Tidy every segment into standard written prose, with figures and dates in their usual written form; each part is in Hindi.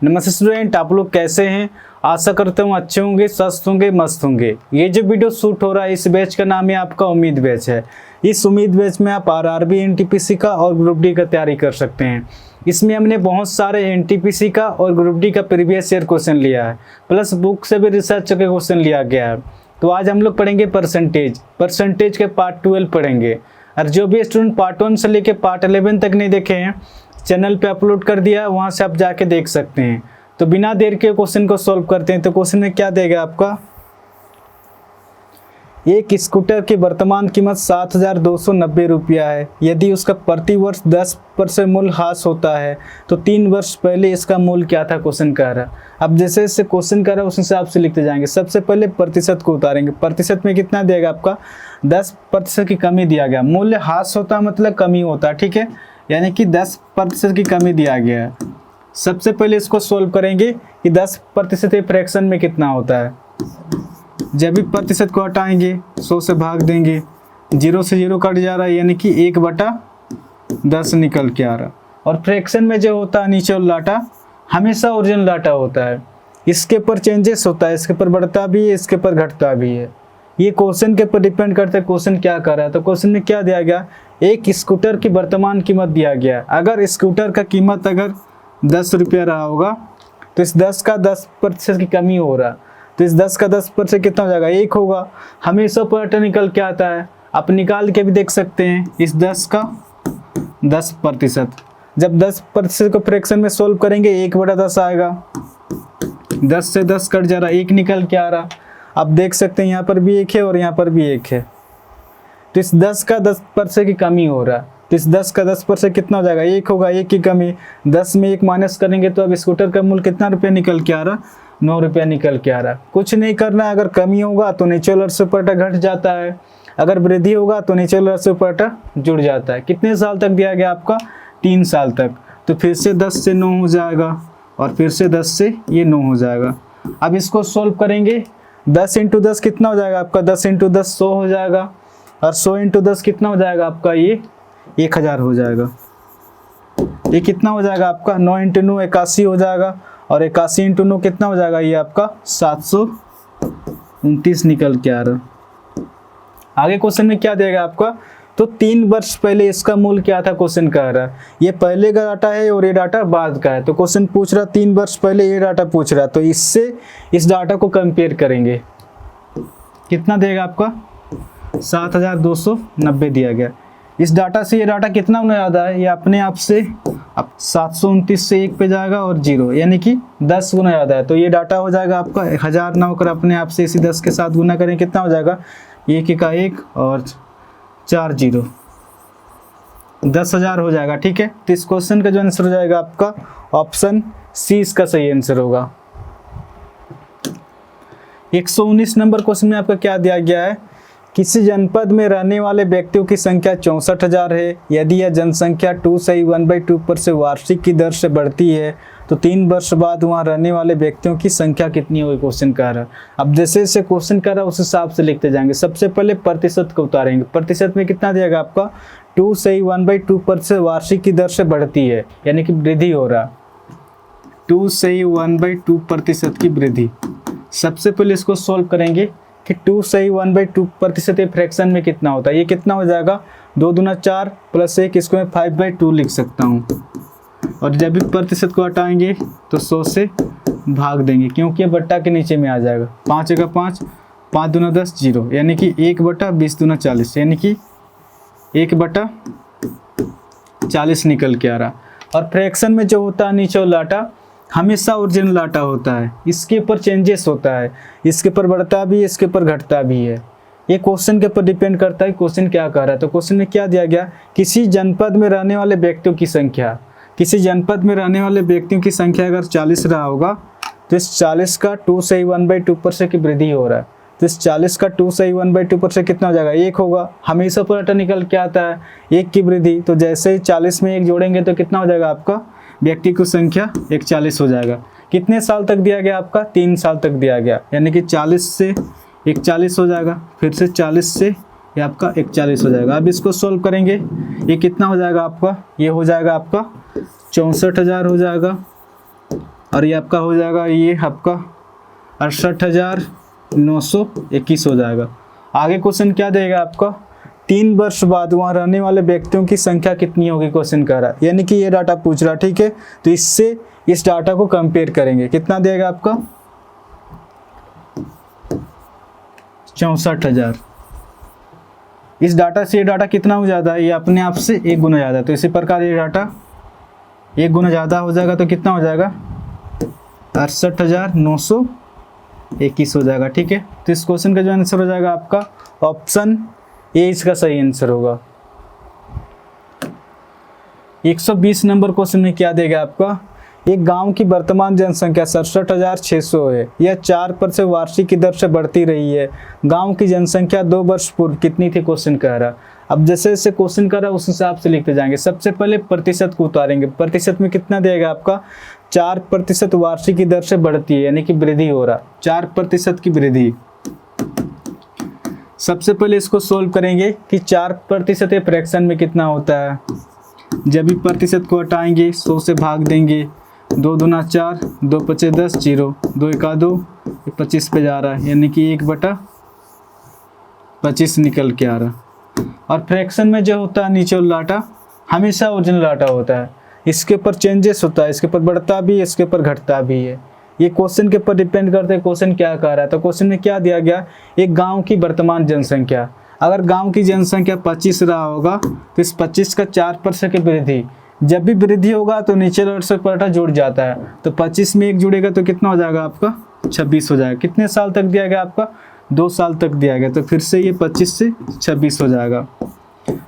नमस्ते स्टूडेंट, आप लोग कैसे हैं। आशा करता हूँ अच्छे होंगे, स्वस्थ होंगे, मस्त होंगे। ये जो वीडियो शूट हो रहा है इस बैच का नाम है आपका उम्मीद बैच है। इस उम्मीद बैच में आप आरआरबी एनटीपीसी का और ग्रुप डी का तैयारी कर सकते हैं। इसमें हमने बहुत सारे एनटीपीसी का और ग्रुप डी का प्रीवियस ईयर क्वेश्चन लिया है, प्लस बुक से भी रिसर्च के क्वेश्चन लिया गया है। तो आज हम लोग पढ़ेंगे परसेंटेज के पार्ट 12 पढ़ेंगे। और जो भी स्टूडेंट पार्ट 1 से लेके पार्ट 11 तक नहीं देखे हैं, चैनल पे अपलोड कर दिया है, वहाँ से आप जाके देख सकते हैं। तो बिना देर के क्वेश्चन को सॉल्व करते हैं। तो क्वेश्चन में क्या देगा आपका, एक स्कूटर की वर्तमान कीमत 7,290 रुपया है। यदि उसका प्रति वर्ष 10% मूल्य ह्रास होता है तो 3 वर्ष पहले इसका मूल्य क्या था, क्वेश्चन कह रहा है। अब जैसे जैसे क्वेश्चन कर रहा है उस हिसाब से लिखते जाएंगे। सबसे पहले प्रतिशत को उतारेंगे। प्रतिशत में कितना देगा आपका, 10% की कमी दिया गया। मूल्य ह्रास होता मतलब कमी होता है, ठीक है, यानी कि 10% की कमी दिया गया है। सबसे पहले इसको सोल्व करेंगे कि 10% फ्रैक्शन में कितना होता है। जब भी प्रतिशत को हटाएंगे 100 से भाग देंगे, 0 से 0 कट जा रहा है, यानी कि 1/10 निकल के आ रहा। और फ्रैक्शन में जो होता है नीचे वाला डाटा हमेशा ओरिजिनल डाटा होता है। इसके ऊपर चेंजेस होता है, इसके ऊपर बढ़ता भी है, इसके ऊपर घटता भी है। ये क्वेश्चन के ऊपर डिपेंड करता है क्वेश्चन क्या कर रहा है। तो क्वेश्चन में क्या दिया गया, एक स्कूटर की वर्तमान कीमत दिया गया। अगर स्कूटर का कीमत अगर 10 रुपया रहा होगा तो इस 10 का 10% की कमी हो रहा, तो इस 10 का 10% कितना हो जाएगा, 1 होगा। हमेशा पैटर्न निकल के आता है, आप निकाल के भी देख सकते हैं। इस 10 का 10%, जब 10% को फ्रैक्शन में सोल्व करेंगे 1/10 आएगा। 10 से 10 कट जा रहा, 1 निकल के आ रहा। आप देख सकते हैं यहाँ पर भी 1 है और यहाँ पर भी 1 है। तो इस 10 का 10% की कमी हो रहा, तो इस 10 का 10% कितना हो जाएगा, 1 होगा। 1 की कमी, 10 में 1 माइनस करेंगे तो अब स्कूटर का मूल्य कितना रुपया निकल के आ रहा, 9 रुपया निकल के आ रहा। कुछ नहीं करना है, अगर कमी होगा तो नीचे वाला से ऊपर घट जाता है, अगर वृद्धि होगा तो नीचे वाला से ऊपर जुड़ जाता है। कितने साल तक दिया गया आपका, 3 साल तक। तो फिर से 10 से 9 हो जाएगा और फिर से 10 से ये 9 हो जाएगा। अब इसको सोल्व करेंगे, 10 × 10 कितना हो जाएगा आपका, 10 × 10 100 हो जाएगा। और 100 × 10 कितना हो जाएगा आपका, ये 1000 हो जाएगा। ये कितना हो जाएगा आपका, 9 × 9 81 हो जाएगा। और 81 × 9 कितना हो जाएगा, ये आपका 729 निकल के आ रहा। आगे क्वेश्चन में क्या देगा आपका, तो 3 वर्ष पहले इसका मूल्य क्या था, क्वेश्चन कह रहा है। ये पहले का डाटा है और ये डाटा बाद का है। तो क्वेश्चन पूछ रहा 3 वर्ष पहले ये डाटा पूछ रहा है, तो इससे इस डाटा को कंपेयर करेंगे। कितना देगा आपका, 7,290 दिया गया। इस डाटा से ये डाटा कितना होने ज़्यादा है, ये अपने आप से अब 729 से 1 पे जाएगा और 0, यानी कि 10 गुना ज़्यादा है। तो ये डाटा हो जाएगा आपका 1000 ना होकर अपने आप से इसी 10 के साथ गुना करें, कितना हो जाएगा, 1 का 1 और 4 0, 10,000 हो जाएगा। ठीक है, तो इस क्वेश्चन का जो आंसर हो जाएगा आपका ऑप्शन सी इसका सही आंसर होगा। 119 नंबर क्वेश्चन में आपका क्या दिया गया है, किसी जनपद में रहने वाले व्यक्तियों की संख्या 64,000 है। यदि यह जनसंख्या 2 से 1/2 पर से वार्षिक की दर से बढ़ती है तो 3 वर्ष बाद वहां रहने वाले व्यक्तियों की संख्या कितनी होगी, क्वेश्चन कर रहा है। अब जैसे जैसे क्वेश्चन कर रहा है उस हिसाब से लिखते जाएंगे। सबसे पहले प्रतिशत को उतारेंगे। प्रतिशत में कितना दिएगा आपका, 2 से 1/2 पर से वार्षिक की दर से बढ़ती है, यानी कि वृद्धि हो रहा, 2 से 1/2% की वृद्धि। सबसे पहले इसको सोल्व करेंगे कि 2 से 1/2% फ्रैक्शन में कितना होता है। ये कितना हो जाएगा, 2 दूना 4 प्लस 1, इसको मैं 5/2 लिख सकता हूँ। और जब भी प्रतिशत को हटाएंगे तो 100 से भाग देंगे, क्योंकि ये बट्टा के नीचे में आ जाएगा। 5 × 5, 5 दूना 10 0, यानी कि 1/20 दूना 40, यानी कि 1/40 निकल के आ रहा। और फ्रैक्शन में जो होता है नीचे वाला डाटा हमेशा ओरिजिनल डाटा होता है, इसके ऊपर चेंजेस होता है, इसके ऊपर बढ़ता भी है, इसके ऊपर घटता भी है। ये क्वेश्चन के ऊपर डिपेंड करता है क्वेश्चन क्या कर रहा है। तो क्वेश्चन में क्या दिया गया, किसी जनपद में रहने वाले व्यक्तियों की संख्या, किसी जनपद में रहने वाले व्यक्तियों की संख्या अगर 40 रहा होगा तो इस 40 का 2 से 1/2% की वृद्धि हो रहा है। तो इस 40 का 2 से 1/2% कितना हो जाएगा, 1 होगा। हमेशा पैटर्न निकल के आता है 1 की वृद्धि। तो जैसे ही 40 में 1 जोड़ेंगे तो कितना हो जाएगा आपका, व्यक्ति की संख्या 140 हो जाएगा। कितने साल तक दिया गया आपका, 3 साल तक दिया गया, यानी कि 40 से 140 हो जाएगा, फिर से 40 से ये आपका 140 हो जाएगा। अब इसको सोल्व करेंगे, ये कितना हो जाएगा आपका, ये हो जाएगा आपका 64,000 हो जाएगा। और ये आपका हो जाएगा, ये आपका 68,921 हो जाएगा। आगे क्वेश्चन क्या देगा आपका, 3 वर्ष बाद वहाँ रहने वाले व्यक्तियों की संख्या कितनी होगी क्वेश्चन कह रहा है, यानी कि ये डाटा पूछ रहा, ठीक है। तो इससे इस डाटा को कंपेयर करेंगे, कितना देगा आपका 64,000। इस डाटा से ये डाटा कितना हो जाता है, ये अपने आप से 1 गुना ज़्यादा। तो इसी प्रकार ये डाटा 1 गुना ज़्यादा हो जाएगा, तो कितना हो जाएगा 68,921 हो जाएगा, ठीक है। तो इस क्वेश्चन का जो आंसर हो जाएगा आपका ऑप्शन ए इसका सही आंसर होगा। 120 नंबर क्वेश्चन में क्या देगा आपका, एक गांव की वर्तमान जनसंख्या 67,600 है। यह 4% वार्षिक की दर से बढ़ती रही है। गांव की जनसंख्या 2 वर्ष पूर्व कितनी थी क्वेश्चन कह रहा। अब जैसे जैसे क्वेश्चन कर रहा है उस हिसाब से लिखते जाएंगे। सबसे पहले प्रतिशत को उतारेंगे। प्रतिशत में कितना देगा आपका 4% वार्षिक की दर से बढ़ती है, यानी कि वृद्धि हो रहा, 4% की वृद्धि। सबसे पहले इसको सोल्व करेंगे कि 4% फ्रैक्शन में कितना होता है। जब भी प्रतिशत को हटाएंगे 100 से भाग देंगे, 2 दूना 4, 2 पचे 10, 0, 2 एका 2, 25 पे जा रहा है, यानी कि 1/25 निकल के आ रहा। और फ्रैक्शन में जो होता है नीचे वाला डाटा हमेशा ओरिजिनल डाटा होता है, इसके ऊपर चेंजेस होता है, इसके ऊपर बढ़ता भी है, इसके ऊपर घटता भी है। ये क्वेश्चन के ऊपर डिपेंड करते हैं क्वेश्चन क्या कह रहा है। तो क्वेश्चन में क्या दिया गया, एक गांव की वर्तमान जनसंख्या, अगर गांव की जनसंख्या 25 रहा होगा तो इस 25 का 4% की वृद्धि, जब भी वृद्धि होगा तो नीचे वाला से पलटा जुड़ जाता है। तो 25 में 1 जुड़ेगा तो कितना हो जाएगा आपका 26 हो जाएगा। कितने साल तक दिया गया आपका 2 साल तक दिया गया, तो फिर से ये 25 से 26 हो जाएगा।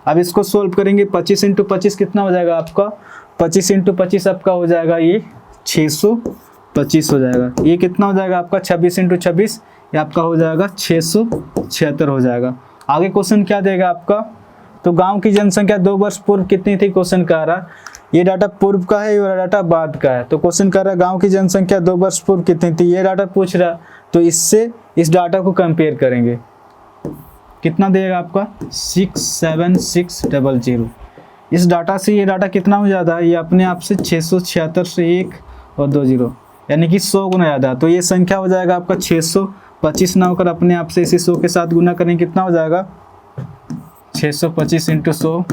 अब इसको सोल्व करेंगे, 25 × 25 कितना हो जाएगा आपका, 25 × 25 आपका हो जाएगा ये 625 हो जाएगा। ये कितना हो जाएगा आपका 26 × 26, ये आपका हो जाएगा 676 हो जाएगा। आगे क्वेश्चन क्या देगा आपका, तो गांव की जनसंख्या 2 वर्ष पूर्व कितनी थी क्वेश्चन कह रहा। ये डाटा पूर्व का है, ये डाटा बाद का है। तो क्वेश्चन कह रहा है गांव की जनसंख्या 2 वर्ष पूर्व कितनी थी, ये डाटा पूछ रहा। तो इससे इस डाटा को कंपेयर करेंगे, कितना देगा आपका 67600। इस डाटा से ये डाटा कितना हो जाता है, ये अपने आप से 676 से 1 और 2 0, यानी कि 100 गुना ज़्यादा। तो ये संख्या हो जाएगा आपका 625 ना होकर अपने आप से इसी 100 के साथ गुना करेंगे, कितना हो जाएगा 625 × 100।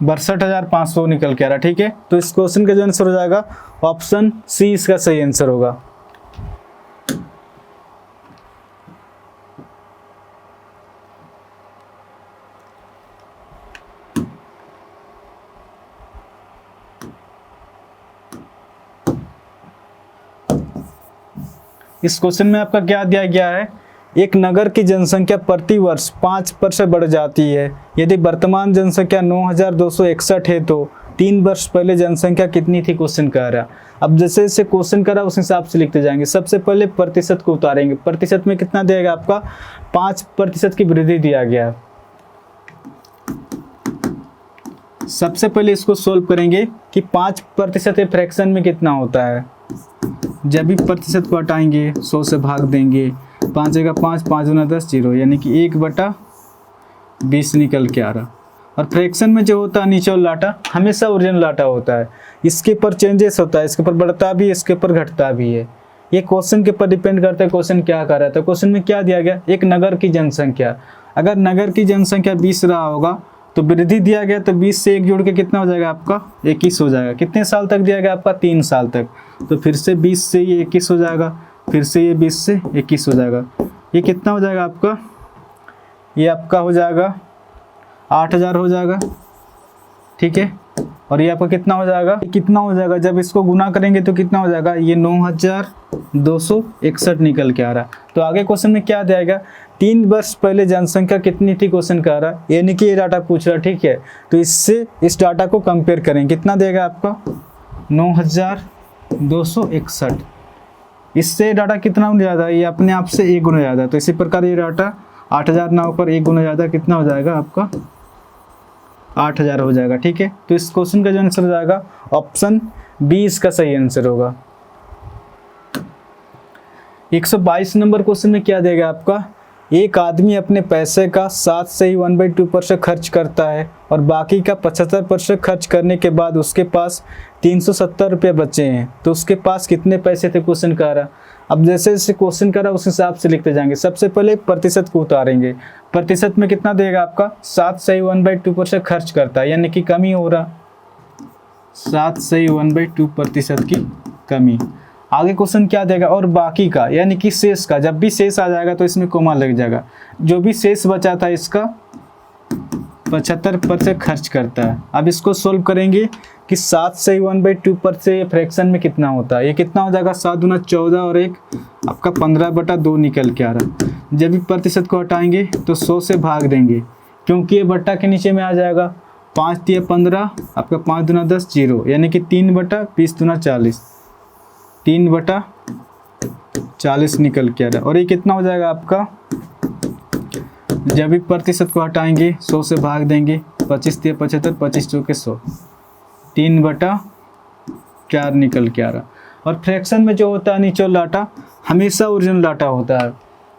$62,500 निकल के आ रहा, ठीक है। तो इस क्वेश्चन का जो आंसर हो जाएगा ऑप्शन सी इसका सही आंसर होगा। इस क्वेश्चन में आपका क्या दिया गया है, एक नगर की जनसंख्या प्रति वर्ष 5% बढ़ जाती है। यदि वर्तमान जनसंख्या 9,261 है तो 3 वर्ष पहले जनसंख्या कितनी थी क्वेश्चन कह रहा। अब जैसे जैसे क्वेश्चन कर रहा उस हिसाब से लिखते जाएंगे। सबसे पहले प्रतिशत को उतारेंगे। प्रतिशत में कितना देगा आपका 5% की वृद्धि दिया गया। सबसे पहले इसको सोल्व करेंगे कि 5% फ्रैक्शन में कितना होता है। जब भी प्रतिशत को हटाएंगे 100 से भाग देंगे, 5 जगह 5, 5 दूना 10, 0, यानी कि 1/20 निकल के आ रहा। और फ्रैक्शन में जो होता है नीचे वाला डाटा हमेशा ओरिजिनल डाटा होता है, इसके ऊपर चेंजेस होता है, इसके ऊपर बढ़ता भी है, इसके ऊपर घटता भी है। ये क्वेश्चन के ऊपर डिपेंड करता है क्वेश्चन क्या कर रहा है। तो क्वेश्चन में क्या दिया गया, एक नगर की जनसंख्या, अगर नगर की जनसंख्या 20 रहा होगा तो वृद्धि दिया गया, तो 20 से 1 जोड़ के कितना हो जाएगा आपका 21 हो जाएगा। कितने साल तक दिया गया आपका 3 साल तक। तो फिर से 20 से ये 21 हो जाएगा, फिर से ये 20 से 21 हो जाएगा। ये कितना हो जाएगा आपका, ये आपका हो जाएगा 8,000 हो जाएगा, ठीक है। और ये आपका कितना हो जाएगा, कितना हो जाएगा जब इसको गुना करेंगे तो कितना हो जाएगा, ये 9,261 निकल के आ रहा। तो आगे क्वेश्चन में क्या दिया, 3 वर्ष पहले जनसंख्या कितनी थी क्वेश्चन कह रहा, यानी कि ये डाटा पूछ रहा, ठीक है। तो इससे इस डाटा को कंपेयर करेंगे, कितना देगा आपका 9,261। इससे डाटा कितना हो जाता है, ये अपने आप से 1 गुना ज़्यादा। तो इसी प्रकार ये डाटा 8,000 ना होकर 1 गुना ज़्यादा कितना हो जाएगा आपका 8,000 हो जाएगा, ठीक है। तो इस क्वेश्चन का जो आंसर हो जाएगा ऑप्शन बी इसका सही आंसर होगा। 122 नंबर क्वेश्चन में क्या देगा आपका, एक आदमी अपने पैसे का 7 से ही 1/2% खर्च करता है और बाकी का 75% खर्च करने के बाद उसके पास 370 रुपये बचे हैं, तो उसके पास कितने पैसे थे क्वेश्चन का रहा। अब जैसे जैसे क्वेश्चन का रहा उस हिसाब से लिखते जाएंगे। सबसे पहले प्रतिशत को उतारेंगे। प्रतिशत में कितना देगा आपका, 7 से ही 1/2% खर्च करता है, यानी कि कमी हो रहा, 7 से ही 1/2% की कमी। आगे क्वेश्चन क्या देगा, और बाकी का यानी कि शेष का, जब भी शेष आ जाएगा तो इसमें कोमा लग जाएगा। जो भी शेष बचा था इसका 75% खर्च करता है। अब इसको सोल्व करेंगे कि 7 से 1/2% फ्रैक्शन में कितना होता है। ये कितना हो जाएगा, 7 दूना 14 और 1 आपका 15/2 निकल के आ रहा। जब भी प्रतिशत को हटाएंगे तो 100 से भाग देंगे, क्योंकि ये बट्टा के नीचे में आ जाएगा। 5 दिया 15, आपका 5 दूना 10 0, यानी कि 3/20 दूना 40, 3/40 निकल के आ रहा। और ये कितना हो जाएगा आपका, जब भी प्रतिशत को हटाएंगे 100 से भाग देंगे। 25 दिया 75, 25 चौके 100, 3/4 निकल के आ रहा। और फ्रैक्शन में जो होता है निचोड़ लाटा हमेशा ओरिजिनल लाटा होता है,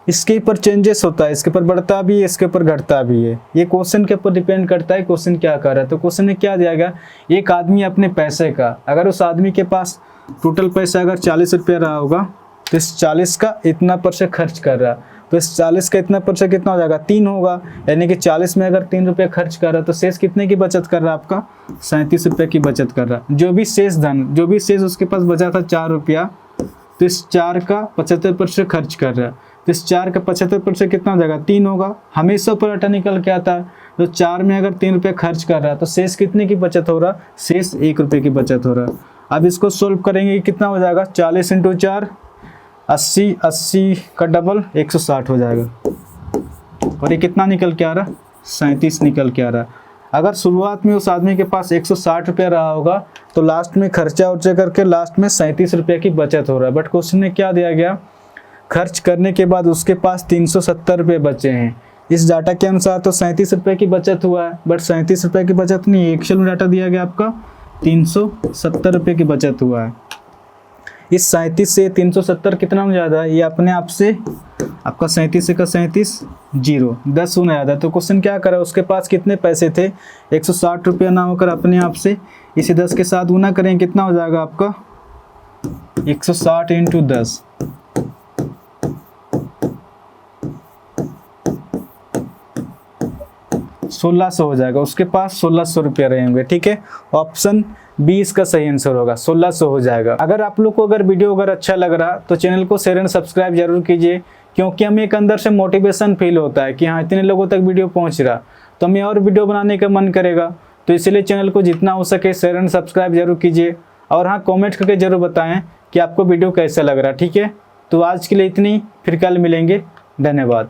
इसके ऊपर चेंजेस होता है, इसके ऊपर बढ़ता भी है, इसके ऊपर घटता भी है। ये क्वेश्चन के ऊपर डिपेंड करता है क्वेश्चन क्या कर रहा है। तो क्वेश्चन में क्या दिया गया, एक आदमी अपने पैसे का, अगर उस आदमी के पास टोटल पैसा अगर 40 रुपया रहा होगा तो इस 40 का इतना % खर्च कर रहा, तो इस 40 का इतना % कितना हो जाएगा, 3 होगा। यानी कि 40 में अगर 3 रुपये खर्च कर रहा तो शेष कितने की बचत कर रहा, आपका 37 रुपये की बचत कर रहा। जो भी शेष धन, जो भी शेष उसके पास बचा था 4 रुपया, तो इस 4 का 75% खर्च कर रहा है। तो इस 4 का 75% कितना हो जाएगा, 3 होगा। हमेशा ऊपर अटा निकल के आता है, तो 4 में अगर 3 रुपये खर्च कर रहा तो शेष कितने की बचत हो रहा, शेष 1 रुपये की बचत हो रहा। अब इसको सोल्व करेंगे, कितना हो जाएगा, 40 × 4 80, 80 का डबल 160 हो जाएगा। और ये कितना निकल के आ रहा, 37 निकल के आ रहा। अगर शुरुआत में उस आदमी के पास 160 रुपया रहा होगा तो लास्ट में खर्चा उर्चा करके लास्ट में 37 रुपये की बचत हो रहा है। बट क्वेश्चन में क्या दिया गया, खर्च करने के बाद उसके पास 370 रुपये बचे हैं। इस डाटा के अनुसार तो 37 रुपये की बचत हुआ है, बट 37 रुपये की बचत नहीं है। एक्चुअल में डाटा दिया गया आपका 370 रुपये की बचत हुआ है। इस 37 से 370 कितना हो जाता है, ये अपने आप से आपका 37 से का 37 0, 10 होना ज़्यादा। तो क्वेश्चन क्या करा, उसके पास कितने पैसे थे, 160 रुपया ना होकर अपने आप से इसे 10 के साथ गुना करें, कितना हो जाएगा आपका 160 × 10, 1600 हो जाएगा। उसके पास 1600 रुपया रहेंगे। ठीक है, ऑप्शन बी इसका सही आंसर होगा, 1600 हो जाएगा। अगर आप लोग को अगर वीडियो अगर अच्छा लग रहा तो चैनल को शेयर एंड सब्सक्राइब जरूर कीजिए, क्योंकि हमें एक अंदर से मोटिवेशन फील होता है कि हाँ इतने लोगों तक वीडियो पहुंच रहा, तो हमें और वीडियो बनाने का मन करेगा। तो इसलिए चैनल को जितना हो सके शेयर एंड सब्सक्राइब जरूर कीजिए, और हाँ कॉमेंट करके जरूर बताएँ कि आपको वीडियो कैसा लग रहा। ठीक है, तो आज के लिए इतनी, फिर कल मिलेंगे। धन्यवाद।